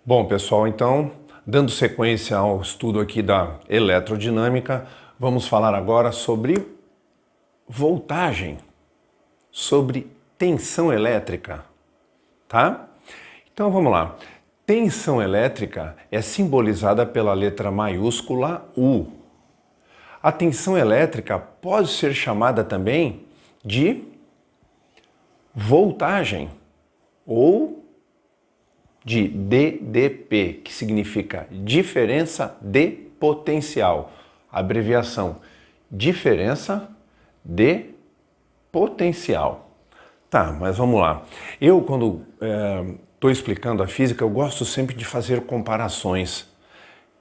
Bom, pessoal, então, dando sequência ao estudo aqui da eletrodinâmica, vamos falar agora sobre voltagem, sobre tensão elétrica, tá? Então vamos lá. Tensão elétrica é simbolizada pela letra maiúscula U. A tensão elétrica pode ser chamada também de voltagem ou de DDP, que significa diferença de potencial. Abreviação: diferença de potencial. Tá, mas vamos lá. Eu, quando estou explicando a física, eu gosto sempre de fazer comparações,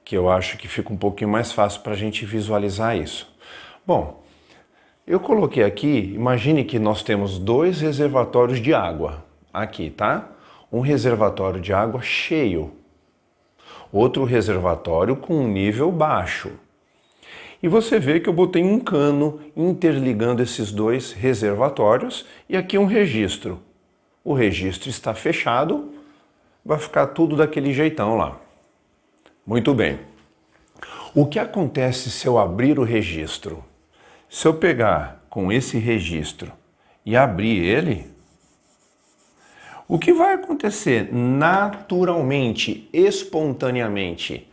que eu acho que fica um pouquinho mais fácil para a gente visualizar isso. Bom, eu coloquei aqui, imagine que nós temos dois reservatórios de água aqui, tá? Um reservatório de água cheio, outro reservatório com um nível baixo. E você vê que eu botei um cano interligando esses dois reservatórios e aqui um registro. O registro está fechado, vai ficar tudo daquele jeitão lá. Muito bem. O que acontece se eu abrir o registro? Se eu pegar com esse registro e abrir ele, o que vai acontecer naturalmente, espontaneamente?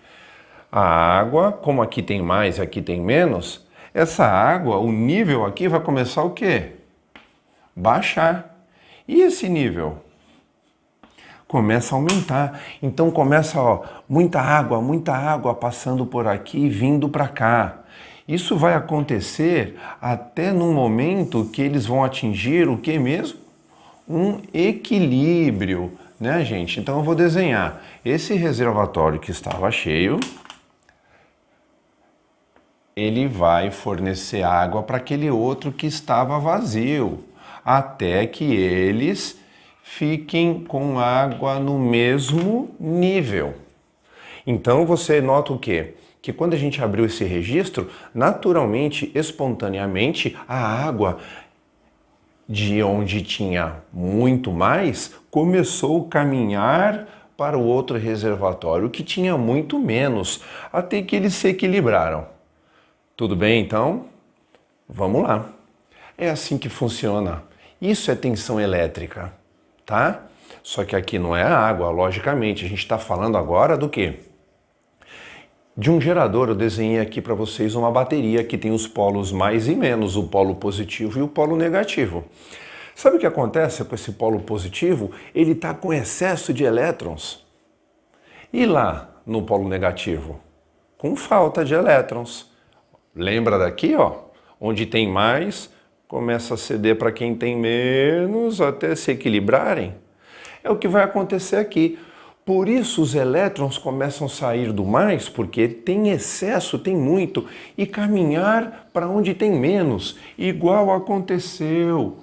A água, como aqui tem mais e aqui tem menos, essa água, o nível aqui vai começar o quê? Baixar. E esse nível? Começa a aumentar. Então começa, ó, muita água passando por aqui e vindo para cá. Isso vai acontecer até no momento que eles vão atingir o que mesmo? Um equilíbrio, né, gente? Então eu vou desenhar esse reservatório que estava cheio, ele vai fornecer água para aquele outro que estava vazio, até que eles fiquem com água no mesmo nível. Então você nota o quê? Que quando a gente abriu esse registro, naturalmente, espontaneamente, a água de onde tinha muito mais, começou a caminhar para o outro reservatório que tinha muito menos, até que eles se equilibraram. Tudo bem, então? Vamos lá. É assim que funciona. Isso é tensão elétrica, tá? Só que aqui não é a água, logicamente. A gente está falando agora do quê? De um gerador. Eu desenhei aqui para vocês uma bateria que tem os polos mais e menos, o polo positivo e o polo negativo. Sabe o que acontece com esse polo positivo? Ele está com excesso de elétrons. E lá no polo negativo? Com falta de elétrons. Lembra daqui, ó? Onde tem mais, começa a ceder para quem tem menos até se equilibrarem. É o que vai acontecer aqui. Por isso os elétrons começam a sair do mais, porque tem excesso, tem muito, e caminhar para onde tem menos, igual aconteceu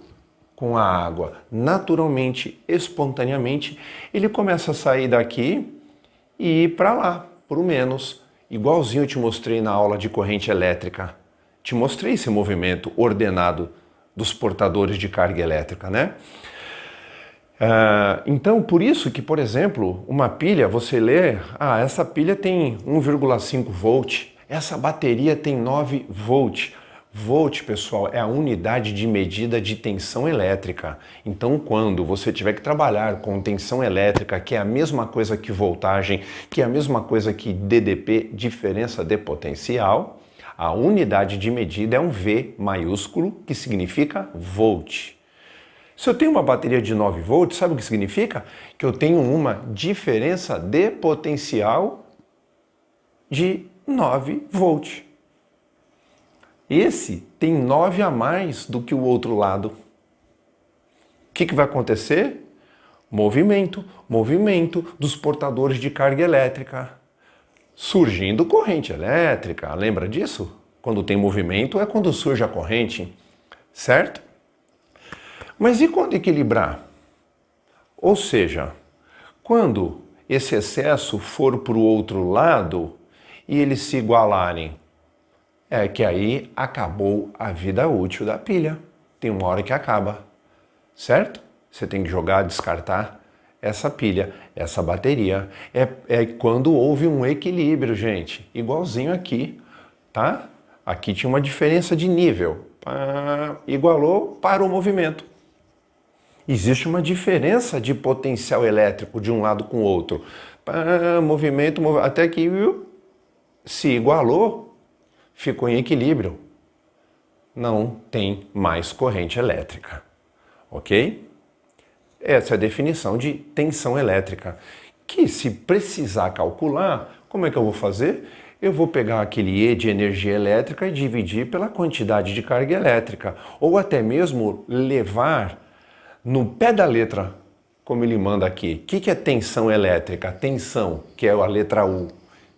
com a água. Naturalmente, espontaneamente, ele começa a sair daqui e ir para lá, para o menos. Igualzinho eu te mostrei na aula de corrente elétrica. Te mostrei esse movimento ordenado dos portadores de carga elétrica, né? Então, por isso que, por exemplo, uma pilha, você lê, essa pilha tem 1,5 volt, essa bateria tem 9 volt. Volt, pessoal, é a unidade de medida de tensão elétrica. Então, quando você tiver que trabalhar com tensão elétrica, que é a mesma coisa que voltagem, que é a mesma coisa que DDP, diferença de potencial, a unidade de medida é um V maiúsculo, que significa volt. Se eu tenho uma bateria de 9 volts, sabe o que significa? Que eu tenho uma diferença de potencial de 9 volts. Esse tem 9 a mais do que o outro lado. O que vai acontecer? Movimento dos portadores de carga elétrica. Surgindo corrente elétrica, lembra disso? Quando tem movimento é quando surge a corrente, certo? Mas e quando equilibrar? Ou seja, quando esse excesso for para o outro lado e eles se igualarem, É que aí acabou a vida útil da pilha. Tem uma hora que acaba, certo? Você tem que jogar, descartar essa pilha, essa bateria. É quando houve um equilíbrio, gente. Igualzinho aqui, tá? Aqui tinha uma diferença de nível. Pá, igualou, para o movimento. Existe uma diferença de potencial elétrico de um lado com o outro. Pá, movimento, até que se igualou, ficou em equilíbrio. Não tem mais corrente elétrica, ok? Essa é a definição de tensão elétrica, que se precisar calcular, como é que eu vou fazer? Eu vou pegar aquele E de energia elétrica e dividir pela quantidade de carga elétrica, ou até mesmo levar no pé da letra, como ele manda aqui. O que é tensão elétrica? Tensão, que é a letra U.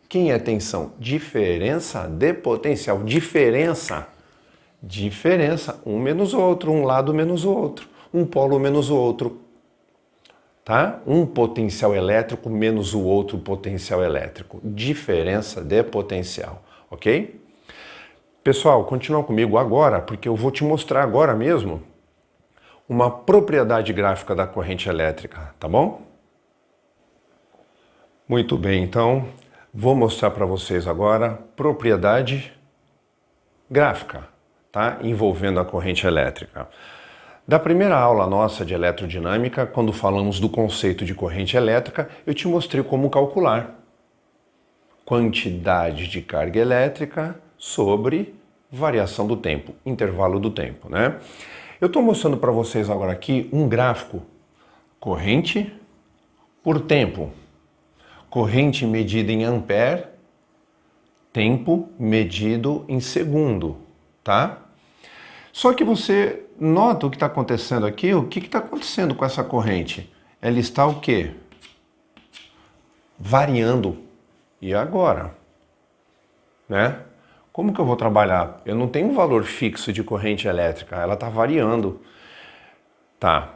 Quem é tensão? Diferença de potencial. Diferença, um menos o outro, um lado menos o outro, um polo menos o outro. Tá? Um potencial elétrico menos o outro potencial elétrico. Diferença de potencial, ok? Pessoal, continua comigo agora, porque eu vou te mostrar agora mesmo uma propriedade gráfica da corrente elétrica, tá bom? Muito bem, então vou mostrar para vocês agora propriedade gráfica, tá? Envolvendo a corrente elétrica. Da primeira aula nossa de eletrodinâmica, quando falamos do conceito de corrente elétrica, eu te mostrei como calcular quantidade de carga elétrica sobre variação do tempo, intervalo do tempo, né? Eu estou mostrando para vocês agora aqui um gráfico corrente por tempo. Corrente medida em ampere, tempo medido em segundo, tá? Só que você nota o que está acontecendo aqui? O que está acontecendo com essa corrente? Ela está o quê? Variando. E agora? Né? Como que eu vou trabalhar? Eu não tenho um valor fixo de corrente elétrica, ela está variando. Tá.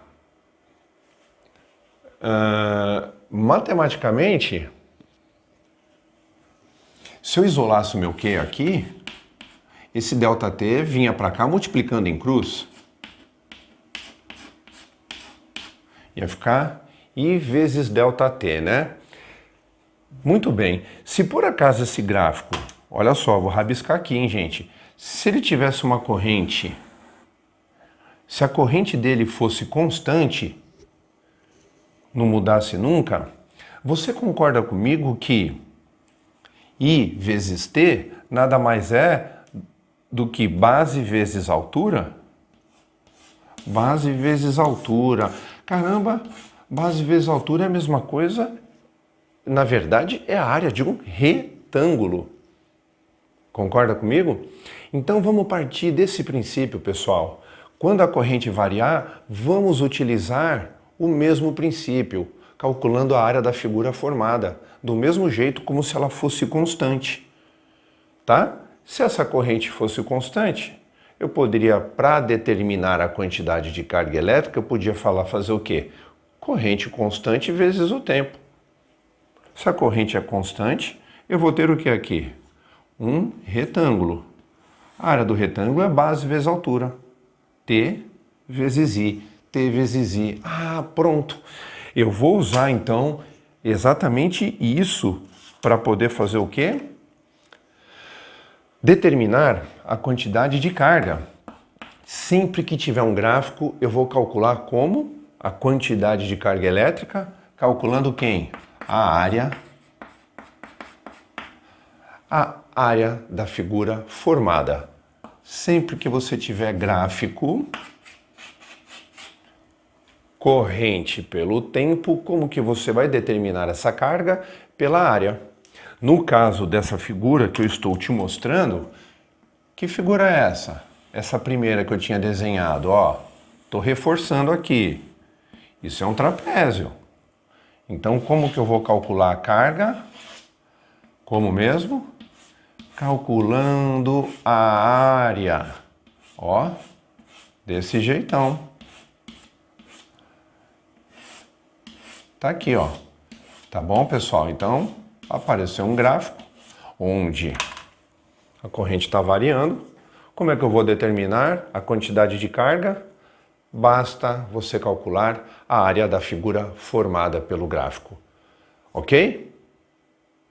Matematicamente, se eu isolasse o meu Q aqui, esse ΔT vinha para cá multiplicando em cruz. Ia ficar I vezes ΔT, né? Muito bem. Se por acaso esse gráfico, olha só, vou rabiscar aqui, hein, gente? Se ele tivesse uma corrente, se a corrente dele fosse constante, não mudasse nunca, você concorda comigo que I vezes T nada mais é do que base vezes altura? Base vezes altura. Caramba, base vezes altura é a mesma coisa. Na verdade, é a área de um retângulo. Concorda comigo? Então vamos partir desse princípio, pessoal. Quando a corrente variar, vamos utilizar o mesmo princípio, calculando a área da figura formada, do mesmo jeito como se ela fosse constante. Tá? Se essa corrente fosse constante, eu poderia, para determinar a quantidade de carga elétrica, eu podia fazer o quê? Corrente constante vezes o tempo. Se a corrente é constante, eu vou ter o que aqui? Um retângulo. A área do retângulo é base vezes altura. T vezes I. T vezes I. Ah, pronto. Eu vou usar, então, exatamente isso para poder fazer o quê? Determinar a quantidade de carga. Sempre que tiver um gráfico, eu vou calcular como? A quantidade de carga elétrica, calculando quem? A área da figura formada. Sempre que você tiver gráfico, corrente pelo tempo, como que você vai determinar essa carga? Pela área. No caso dessa figura que eu estou te mostrando, que figura é essa? Essa primeira que eu tinha desenhado, ó. Estou reforçando aqui. Isso é um trapézio. Então, como que eu vou calcular a carga? Como mesmo? Calculando a área. Ó, desse jeitão. Tá aqui, ó. Tá bom, pessoal? Então, apareceu um gráfico onde A corrente está variando. Como é que eu vou determinar a quantidade de carga? Basta você calcular a área da figura formada pelo gráfico. Ok?